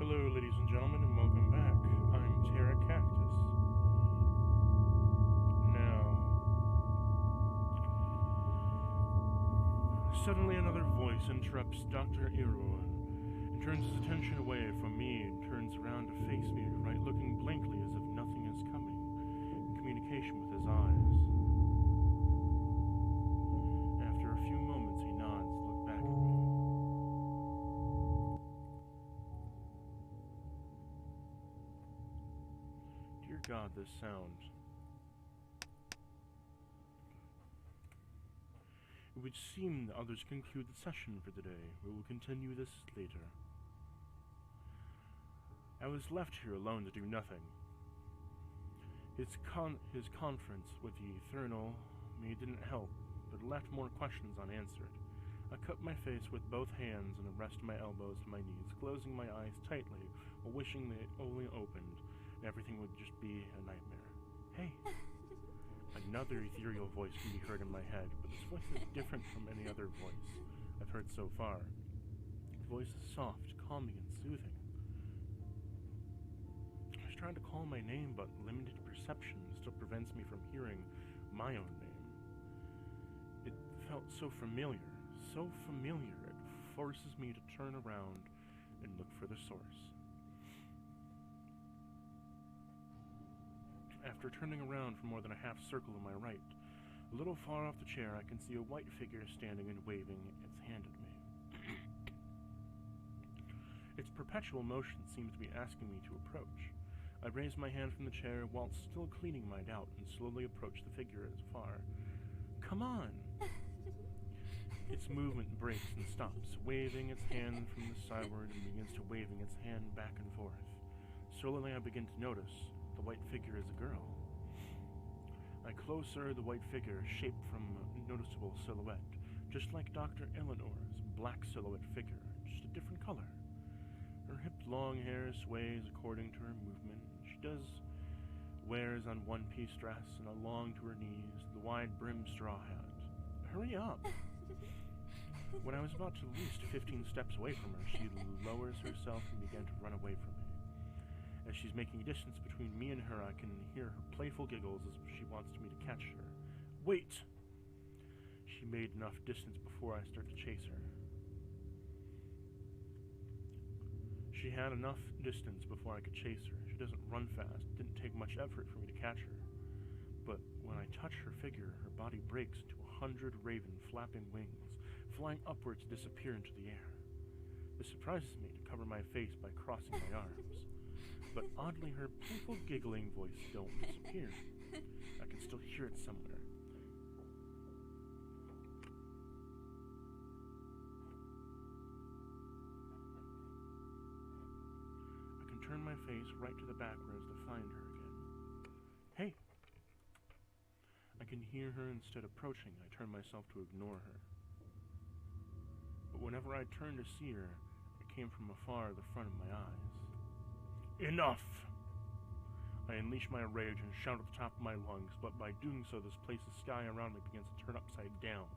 Hello, ladies and gentlemen, and welcome back. I'm Terra Cactus. Now, suddenly another voice interrupts Dr. Iro and turns his attention away from me and turns around to face me, right looking blankly as if nothing is coming, in communication with his eyes. After a few moments, he nods to look back at me. Dear God, this sound. It would seem that others conclude the session for today. We will continue this later. I was left here alone to do nothing. His conference with the Eternal me didn't help, but left more questions unanswered. I cupped my face with both hands and rested my elbows to my knees, closing my eyes tightly while wishing they only opened and everything would just be a nightmare. Hey! Another ethereal voice can be heard in my head, but this voice is different from any other voice I've heard so far. The voice is soft, calming, and soothing. I was trying to call my name, but limited perception still prevents me from hearing my own name. It felt so familiar, it forces me to turn around and look for the source. After turning around for more than a half circle to my right, a little far off the chair, I can see a white figure standing and waving its hand at me. Its perpetual motion seems to be asking me to approach. I raise my hand from the chair whilst still cleaning my doubt and slowly approach the figure as far. Come on! Its movement breaks and stops, waving its hand from the sideward and begins to waving its hand back and forth. Slowly I begin to notice the white figure is a girl. Closer, the white figure, shaped from a noticeable silhouette, just like Dr. Eleanor's black silhouette figure, just a different color. Her hip-long hair sways according to her movement. She wears on one-piece dress and along to her knees the wide-brimmed straw hat. Hurry up! When I was about to at least 15 steps away from her, she lowers herself and began to run away from me. As she's making distance between me and her, I can hear her playful giggles as she wants me to catch her. Wait! She made enough distance before I start to chase her. She had enough distance before I could chase her. She doesn't run fast. It didn't take much effort for me to catch her. But when I touch her figure, her body breaks into 100 raven flapping wings, flying upwards to disappear into the air. This surprises me to cover my face by crossing my arms. But oddly, her playful giggling voice don't disappear. I can still hear it somewhere. I can turn my face right to the backwards to find her again. Hey! I can hear her instead approaching. I turn myself to ignore her. But whenever I turn to see her, it came from afar at the front of my eyes. Enough! I unleash my rage and shout at the top of my lungs, but by doing so, this place's sky around me begins to turn upside down.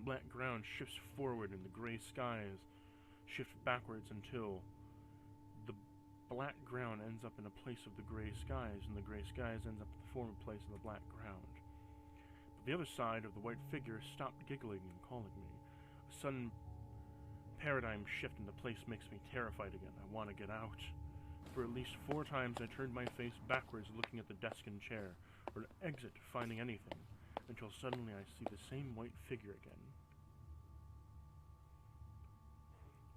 Black ground shifts forward and the gray skies shift backwards until the black ground ends up in a place of the gray skies, and the gray skies ends up in the former place of the black ground. But the other side of the white figure stopped giggling and calling me. A sudden paradigm shift in the place makes me terrified again. I want to get out. For at least 4 times I turned my face backwards looking at the desk and chair, or to exit finding anything, until suddenly I see the same white figure again.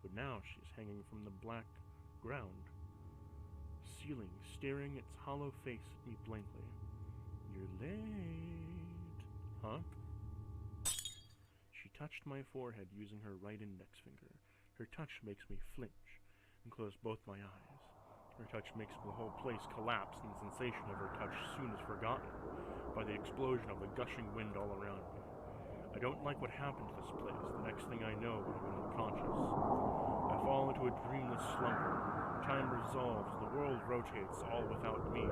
But now she is hanging from the black ground ceiling, staring its hollow face at me blankly. You're late. Huh? She touched my forehead using her right index finger. Her touch makes me flinch and close both my eyes. Her touch makes the whole place collapse, and the sensation of her touch soon is forgotten by the explosion of the gushing wind all around me. I don't like what happened to this place. The next thing I know, I'm unconscious. I fall into a dreamless slumber. Time resolves, the world rotates, all without me.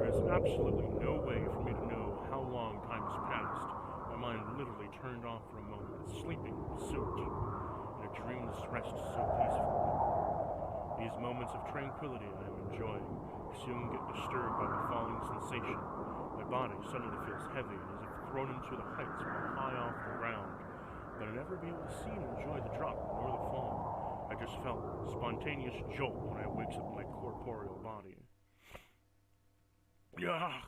There is absolutely no way for me to know how long time has passed. My mind literally turned off for a moment, sleeping, soaked in a dreamless rest so peaceful. These moments of tranquility I am enjoying soon get disturbed by the falling sensation. My body suddenly feels heavy and as if thrown into the heights while high off the ground, but I'll never be able to see and enjoy the drop nor the fall. I just felt a spontaneous jolt when I wakes up my corporeal body. Yeah!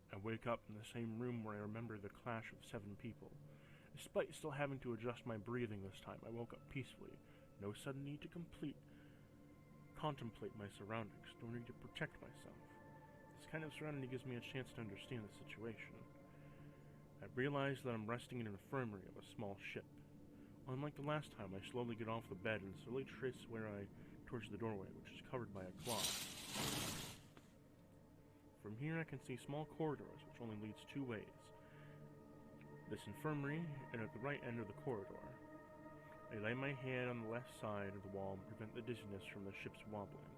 I wake up in the same room where I remember the clash of 7 people. Despite still having to adjust my breathing this time, I woke up peacefully. No sudden need to contemplate my surroundings, nor need to protect myself. This kind of serenity gives me a chance to understand the situation. I realize that I'm resting in an infirmary of a small ship. Unlike the last time, I slowly get off the bed and slowly trace towards the doorway, which is covered by a cloth. From here I can see small corridors, which only leads 2 ways. This infirmary, and at the right end of the corridor. I lay my hand on the left side of the wall and prevent the dizziness from the ship's wobbling.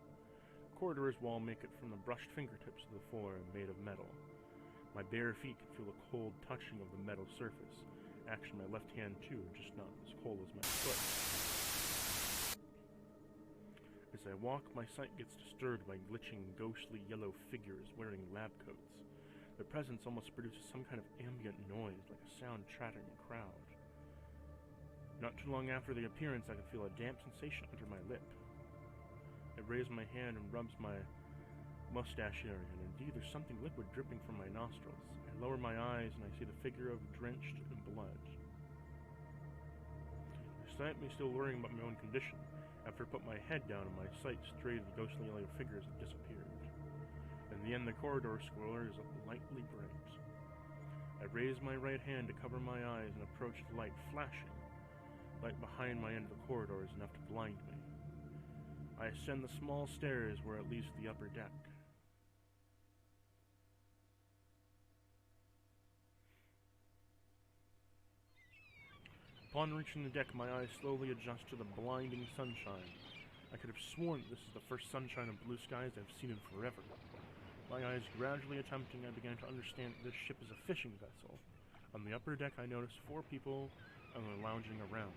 The corridor's wall make it from the brushed fingertips of the floor made of metal. My bare feet can feel the cold touching of the metal surface. Actually, my left hand too, just not as cold as my foot. As I walk, my sight gets disturbed by glitching, ghostly yellow figures wearing lab coats. Their presence almost produces some kind of ambient noise, like a sound chattering crowd. Not too long after the appearance, I can feel a damp sensation under my lip. I raise my hand and rubs my mustache area, and indeed there's something liquid dripping from my nostrils. I lower my eyes and I see the figure of drenched in blood. Despite me still worrying about my own condition, after I put my head down and my sight strayed, the ghostly yellow figures have disappeared. In the end, the corridor square is lightly bright. I raise my right hand to cover my eyes and approach the light flashing. Light behind my end of the corridor is enough to blind me. I ascend the small stairs where it leads to the upper deck. Upon reaching the deck, my eyes slowly adjust to the blinding sunshine. I could have sworn this is the first sunshine and blue skies I've seen in forever. My eyes gradually attempting, I began to understand that this ship is a fishing vessel. On the upper deck, I noticed 4 people lounging around.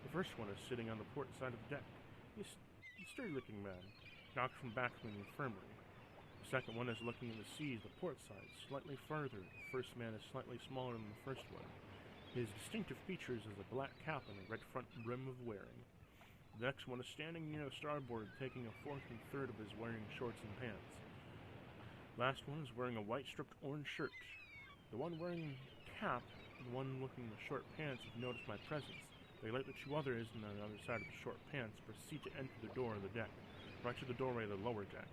The first one is sitting on the port side of the deck. He's a sturdy-looking man, knocked from back from the infirmary. The second one is looking at the seas, the port side, slightly farther. The first man is slightly smaller than the first one. His distinctive features is a black cap and a red front brim of wearing. The next one is standing near the starboard, taking a fourth and third of his wearing shorts and pants. Last one is wearing a white striped orange shirt. The one wearing cap and the one looking at the short pants have noticed my presence. They let the 2 others on the other side of the short pants proceed to enter the door of the deck, right to the doorway of the lower deck.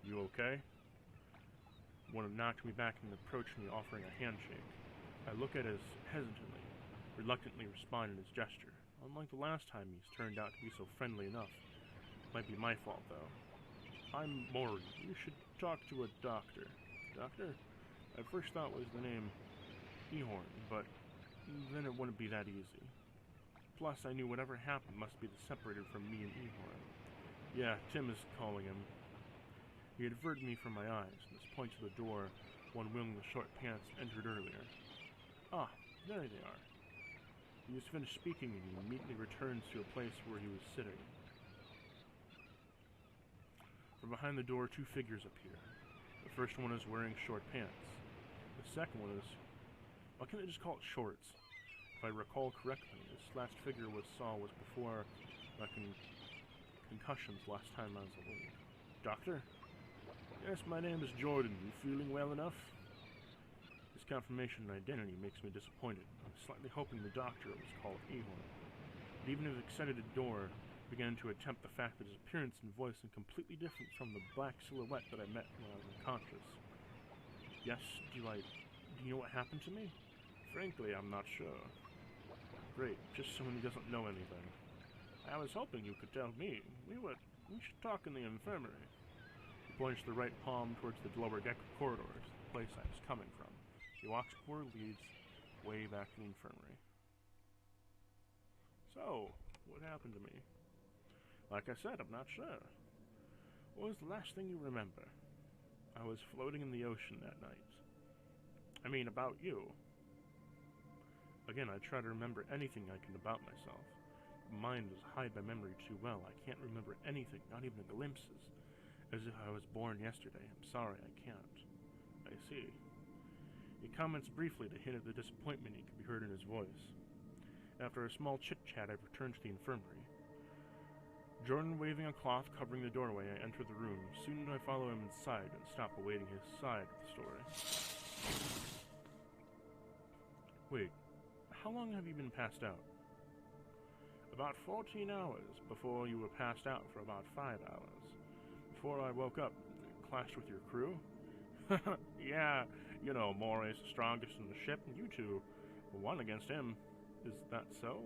You okay? One knocked me back and approached me, offering a handshake. I look at us hesitantly, reluctantly respond in his gesture. Unlike the last time, he's turned out to be so friendly enough. Might be my fault, though. I'm Mori. You should talk to a doctor. Doctor? I first thought was the name Ehorn, but then it wouldn't be that easy. Plus, I knew whatever happened must be separated from me and Ehorn. Yeah, Tim is calling him. He had averted me from my eyes, and this point to the door, one wearing the short pants entered earlier. Ah, there they are. He was finished speaking, and he immediately returns to a place where he was sitting. From behind the door, 2 figures appear. The first one is wearing short pants. The second one is... why can't I just call it shorts? If I recall correctly, this last figure was before my concussions last time I was awake. Doctor? Yes, my name is Jordan. You feeling well enough? This confirmation of identity makes me disappointed. I was slightly hoping the doctor was called Ehorn. But even his excited door began to attempt the fact that his appearance and voice are completely different from the black silhouette that I met when I was unconscious. Yes, do you know what happened to me? Frankly, I'm not sure. Great, just someone who doesn't know anything. I was hoping you could tell me. We should talk in the infirmary. He points the right palm towards the lower deck corridors, the place I was coming from. He walks 4 leads way back to the infirmary. So, what happened to me? Like I said, I'm not sure. What was the last thing you remember? I was floating in the ocean that night. I mean, about you. Again, I try to remember anything I can about myself. mind is hide my memory too well. I can't remember anything, not even glimpses. As if I was born yesterday. I'm sorry, I can't. I see. He comments briefly to hint at the disappointment he could be heard in his voice. After a small chit-chat, I return to the infirmary. Jordan waving a cloth covering the doorway, I enter the room. Soon I follow him inside and stop awaiting his side of the story. Wait, how long have you been passed out? About 14 hours. Before you were passed out for about 5 hours. Before I woke up, clashed with your crew? Yeah, you know, More's the strongest in the ship, and you two won against him. Is that so?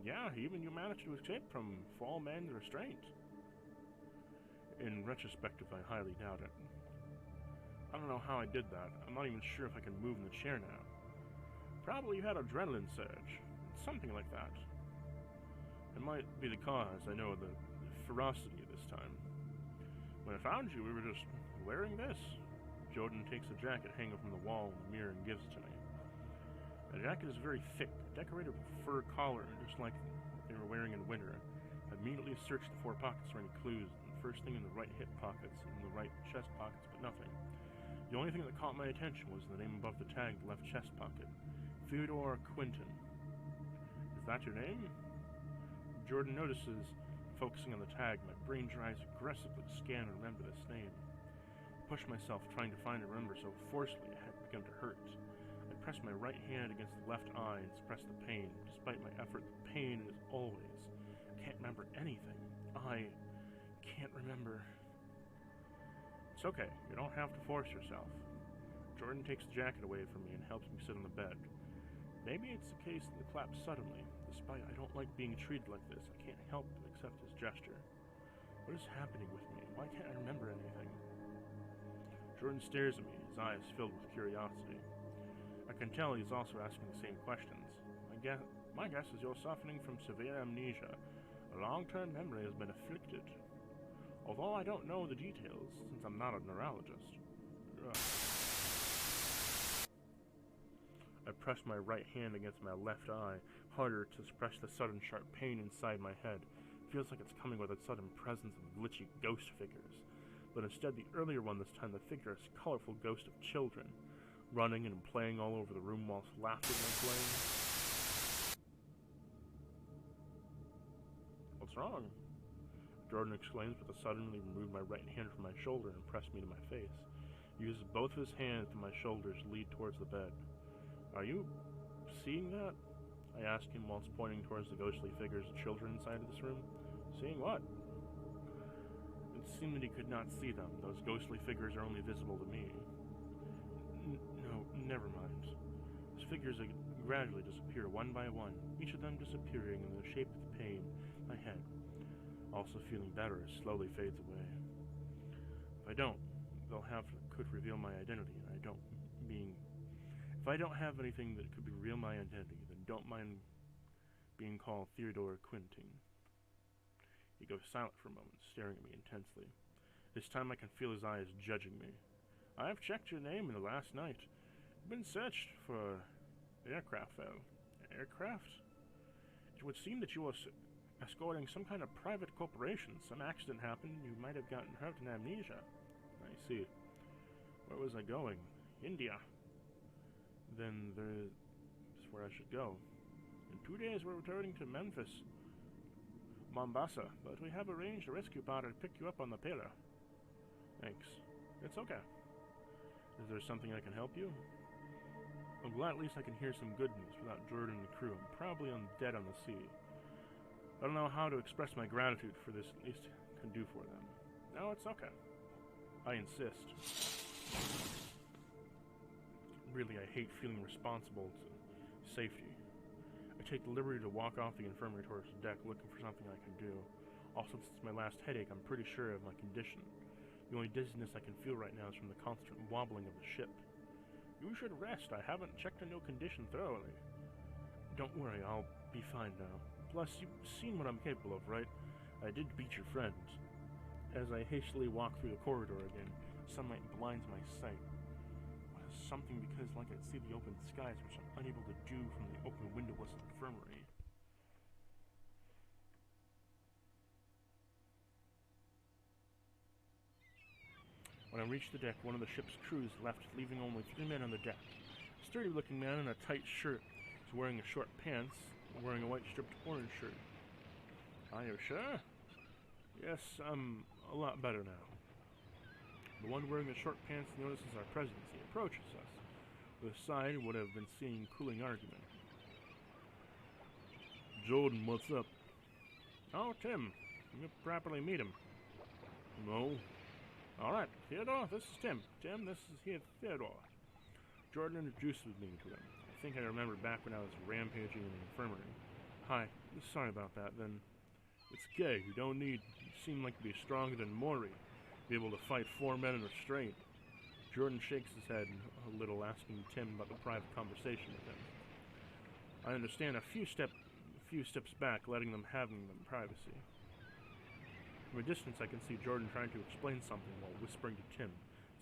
Yeah, even you managed to escape from Fall Man's restraint. In retrospective, I highly doubt it. I don't know how I did that. I'm not even sure if I can move in the chair now. Probably you had adrenaline surge. Something like that. It might be the cause, I know, the ferocity this time. When I found you, we were just wearing this. Jordan takes a jacket hanging from the wall in the mirror and gives it to me. The jacket is very thick, decorated with a fur collar, just like they were wearing in winter. I immediately searched the 4 pockets for any clues, and the first thing in the right hip pockets and the right chest pockets, but nothing. The only thing that caught my attention was the name above the tag, the left chest pocket. Theodore Quinton. Is that your name? Jordan notices, focusing on the tag. My brain tries aggressively to scan and remember this name. I push myself, trying to find and remember so forcefully it had begun to hurt. I press my right hand against the left eye and suppress the pain. Despite my effort, the pain is always. I can't remember anything. I can't remember. It's okay. You don't have to force yourself. Jordan takes the jacket away from me and helps me sit on the bed. Maybe it's the case that it collapsed suddenly. Despite I don't like being treated like this, I can't help but accept his gesture. What is happening with me? Why can't I remember anything? Jordan stares at me, his eyes filled with curiosity. I can tell he's also asking the same questions. My guess is you're suffering from severe amnesia. A long-term memory has been afflicted. Although I don't know the details, since I'm not a neurologist. I press my right hand against my left eye, harder to suppress the sudden sharp pain inside my head. It feels like it's coming with a sudden presence of glitchy ghost figures. But instead, the earlier one this time, the figure is a colorful ghost of children, running and playing all over the room whilst laughing and playing. What's wrong? Jordan exclaims, but suddenly removed my right hand from my shoulder and pressed me to my face. He uses both of his hands to my shoulders, lead towards the bed. Are you seeing that? I asked him whilst pointing towards the ghostly figures of children inside of this room. Seeing what? It seemed that he could not see them. Those ghostly figures are only visible to me. No, never mind. Those figures gradually disappear one by one, each of them disappearing in the shape of the pain in my head. Also feeling better as slowly fades away. If I don't, could reveal my identity, and I don't being... If I don't have anything that could reveal my identity, then don't mind being called Theodore Quinton. He goes silent for a moment, staring at me intensely. This time I can feel his eyes judging me. I have checked your name in the last night. You've been searched for aircraft, though. Aircraft? It would seem that you were escorting some kind of private corporation. Some accident happened, you might have gotten hurt in amnesia. I see. Where was I going? India. Then there's where I should go. In 2 days we're returning to Memphis, Mombasa, but we have arranged a rescue party to pick you up on the pillar. Thanks. It's okay. Is there something I can help you? I'm glad at least I can hear some good news without Jordan and the crew. I'm probably dead on the sea. I don't know how to express my gratitude for this, at least I can do for them. No, it's okay. I insist. Really, I hate feeling responsible to safety. I take the liberty to walk off the infirmary towards the deck looking for something I can do. Also, since my last headache, I'm pretty sure of my condition. The only dizziness I can feel right now is from the constant wobbling of the ship. You should rest. I haven't checked on your condition thoroughly. Don't worry, I'll be fine now. Plus, you've seen what I'm capable of, right? I did beat your friends. As I hastily walk through the corridor again, sunlight blinds my sight. Something because I could see the open skies, which I'm unable to do from the open windowless infirmary. When I reached the deck, one of the ship's crews left, leaving only 3 men on the deck. A sturdy-looking man in a tight shirt was wearing a short pants, and wearing a white striped orange shirt. "Are you sure?" "Yes, I'm a lot better now." The one wearing the short pants notices our presence. He approaches us. With a sigh, would have been seeing cooling argument. "Jordan, what's up?" "Oh, Tim. You properly meet him." "No." "All right, Theodore, this is Tim. Tim, this is here Theodore." Jordan introduces me to him. I think I remember back when I was rampaging in the infirmary. "Hi, sorry about that, then." "It's gay. You don't need. You seem like to be stronger than Maury. Be able to fight 4 men in restraint." Jordan shakes his head a little, asking Tim about the private conversation with him. I understand a few steps back, letting them have them privacy. From a distance, I can see Jordan trying to explain something while whispering to Tim.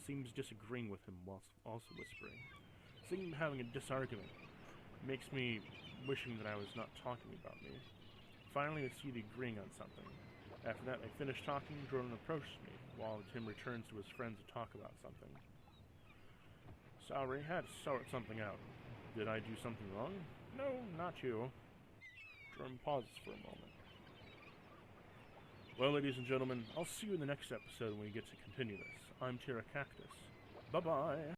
Seems disagreeing with him whilst also whispering. Seeing them having a disargument makes me wishing that I was not talking about me. Finally, I see the agreeing on something. After that, they finish talking. Jordan approaches me, while Tim returns to his friends to talk about something. "Sorry, had to sort something out." "Did I do something wrong?" "No, not you." Jordan pauses for a moment. Well, ladies and gentlemen, I'll see you in the next episode when we get to continue this. I'm Tira Cactus. Bye-bye.